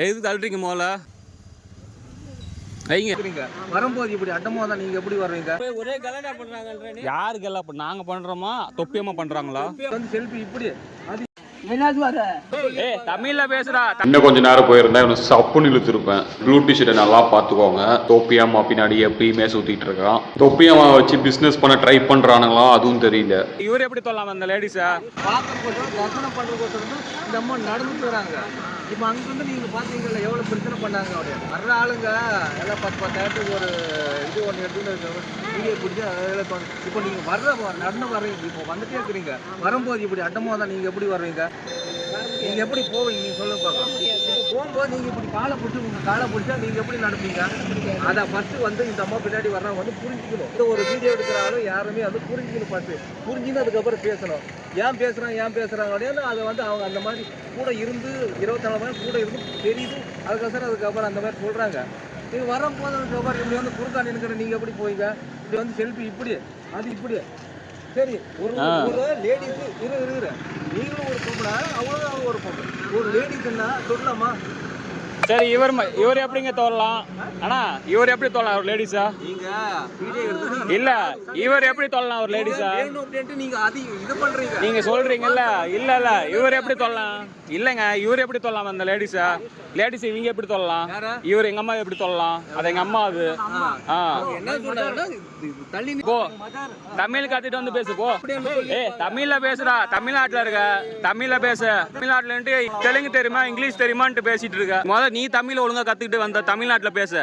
எதுக்கு தள்ளுறீங்க மோல வைங்க வரும்போது இப்படி அட்டமா தான் நீங்க எப்படி வருவீங்க? ஒரே கலாட்டா பண்றாங்கன்றே. யாரு கல்லா நாங்க பண்றோமா தொப்பியமா பண்றாங்களா? வந்து செல்ஃபி இப்படி அது ஏய் தமிழ்ல பேசுடா. இன்னும் கொஞ்ச நேரம் போயிருந்தா இவனை சப்புன்னு இழுத்துருப்பேன். ப்ளூ டிஷர்ட்டை நல்லா பார்த்துக்கோங்க. தொப்பியம்மா பின்னாடி எப்பயுமே சுத்திட்டு இருக்கான். தொப்பியம்மா வச்சு பிசினஸ் பண்ண ட்ரை பண்றானுங்களா அதுவும் தெரியல. இவர் எப்படி சொல்லலாம் அந்த லேடிஸா? பார்க்கறதுக்கோசரம் தர்சனம் பண்ணுறதுக்கோசரம் தான் இந்த அம்மா நடந்துட்டு வராங்க. இப்போ அங்கிருந்து நீங்க பாத்தீங்கல்ல எவ்வளவு பிரச்சனை பண்ணாங்க. அப்படியே வர்ற ஆளுங்க எல்லாம் 10,000 ஒரு இது ஒன்று எடுத்துன்னு வீடியோ பிடிச்சி அதில் இப்போ நீங்க நடந்து வர்றீங்க. இப்போ வந்துட்டே இருக்கிறீங்க. வரும்போது இப்படி அட்டமா தான் நீங்க எப்படி வருவீங்க? நீங்க எப்படி போவீங்க? நீங்க சொல்ல பார்க்கலாம். போகும்போது நீங்க இப்படி காலை பிடிச்சி உங்க காலை பிடிச்சா நீங்க எப்படி நடப்பீங்க? அதை ஃபர்ஸ்ட் வந்து இந்த அம்மா பின்னாடி வர்றவங்க வந்து புரிஞ்சுக்கணும். இந்த ஒரு வீடியோ எடுக்கிறாலும் யாருமே வந்து புரிஞ்சுக்கணும். ஃபர்ஸ்ட் புரிஞ்சுன்னு அதுக்கப்புறம் பேசணும். ஏன் பேசுறாங்க அப்படின்னு அதை வந்து அவங்க அந்த மாதிரி கூட இருந்து 24 மணி நேரம் கூட இருந்து தெரியுது. அதுக்கப்புறம் அந்த மாதிரி சொல்றாங்க. நீங்க வரும்போது அதுக்கப்புறம் இப்படி வந்து குறுக்கா நினைக்கிற நீங்க எப்படி போவீங்க? இப்படி வந்து செல்ஃபி இப்படி அது இப்படி சரி ஒரு லேடிஸ் இருக்கிற நீங்களும் ஒரு பொம்பளை அவங்களும் ஒரு பொம்பளை ஒரு லேடிஸ்ன்னா சொல்லலாமா? சரி இவர் எப்படிங்க தோறலாம்? அண்ணா இவர் எப்படி தோறலாம் ஒரு லேடிஸா? நீங்க வீடியோ எடுத்து இல்ல இவர் எப்படி தோறலாம் ஒரு லேடிஸா? வேணும் அப்படின்ட்டு நீங்க அது இது பண்றீங்க. நீங்க சொல்றீங்கல்ல இல்ல இவர் எப்படி தோறலாம்? இல்லங்க இவர் எப்படி தோறலாம் அந்த லேடிஸா? லேடிஸ் இவங்க எப்படி தோறலாம்? இவர் எங்க அம்மா எப்படி தோறலாம்? அது எங்க அம்மா அது. என்ன சொல்றாங்கன்னா தள்ளி போ தமிழ் கத்திட்டு வந்து பேசு போ. ஏய் தமிழ்ல பேசுடா. தமிழ்நாட்டுல இருக்க தமிழ்ல பேசு. தமிழ்நாட்டுல தெலுங்கு தெரியுமா இங்கிலீஷ் தெரியுமான்ட்டு பேசிட்டு இருக்க. முதல்ல நீ தமிழ் ஒழுங்கா கத்துக்கிட்டு வந்த தமிழ்நாட்டுல பேசு.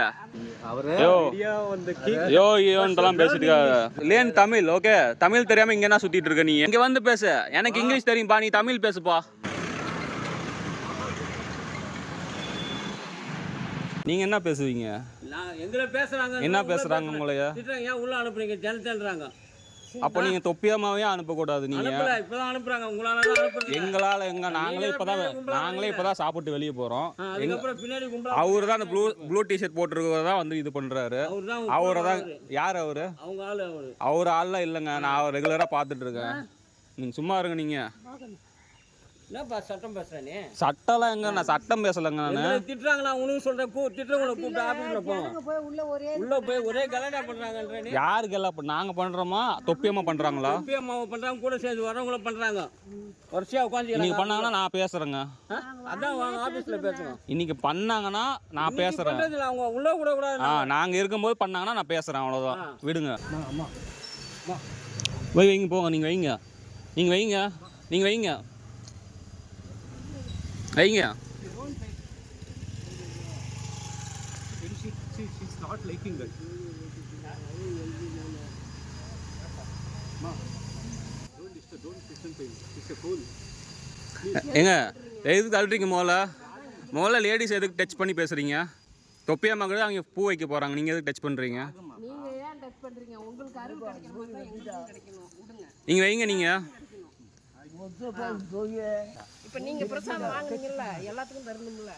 தமிழ் ஓகே தமிழ் தெரியாம இங்க என்ன சுத்திட்டு இருக்க? நீ இங்க வந்து பேசு. எனக்கு இங்கிலீஷ் தெரியும்பா நீ தமிழ் பேசுப்பா. நீங்க என்ன பேசுவீங்க? எங்களை பேசுறாங்க என்ன பேசுறாங்க உங்களைய? ஏன் உள்ள அனுப்புறீங்க ஜனத்தல்றாங்க. அப்ப நீங்க தொப்பியமாவே அனுப்ப கூடாது. நீங்க இப்பதான் அனுப்புறாங்க. உங்களால அனுப்புறீங்க. எங்களால நாங்களே இப்பதான் சாப்பிட்டு வெளியே போறோம். அதுக்கப்புறம் பின்னாடி அவரு தான் அந்த ப்ளூ டிஷர்ட் போட்டிருக்கிறதா வந்து இது பண்றாரு. அவரதான் யார் அவரு? அவங்க ஆளு அவர் ஆள்லாம் இல்லைங்க. நான் ரெகுலரா பாத்துட்டு இருக்கேன். நீங்க சும்மா இருங்க. நீங்க என்னப்பா சட்டம் பேசுறேன்? சட்டம்லாம் எங்க? நான் சட்டம் பேசலங்க. நான் திட்டுறாங்க. நான் உனக்கு சொல்றேன் திட்டுறவங்களை கூப்பிட்டு ஆபீஸ்ல உள்ள போய் ஒரே கலாட்டா பண்றாங்கன்றே. யாரு கல்லா நாங்க பண்றோமா தொப்பியமா பண்றாங்களா? தொப்பியம்மாவை பண்றாங்க கூட சேர்ந்து வரவங்கள பண்றாங்க. வரிசையா உட்காந்து நீங்க பண்ணாங்கன்னா நான் பேசுறேங்க. அதான் வாங்க ஆபீஸ்ல பேசுறோம். இன்னைக்கு பண்ணாங்கன்னா நான் பேசுறேன். அவங்க உள்ள கூட கூடாது. நாங்க இருக்கும்போது பண்ணாங்கன்னா நான் பேசுறேன். அவ்வளவுதான் விடுங்க. வைங்க போங்க. நீங்க வைங்க. ஏங்க எதுக்கு தள்ளுறீங்க மோல லேடிஸ் எதுக்கு டச் பண்ணி பேசுறீங்க? தொப்பியம்மா கூட அவங்க பூ வைக்க போறாங்க. நீங்க எதுக்கு டச் பண்றீங்க? நீங்க வைங்க. இப்ப நீங்க பிரசாதம் வாங்குறீங்கல்ல எல்லாத்துக்கும் தரணும்ல.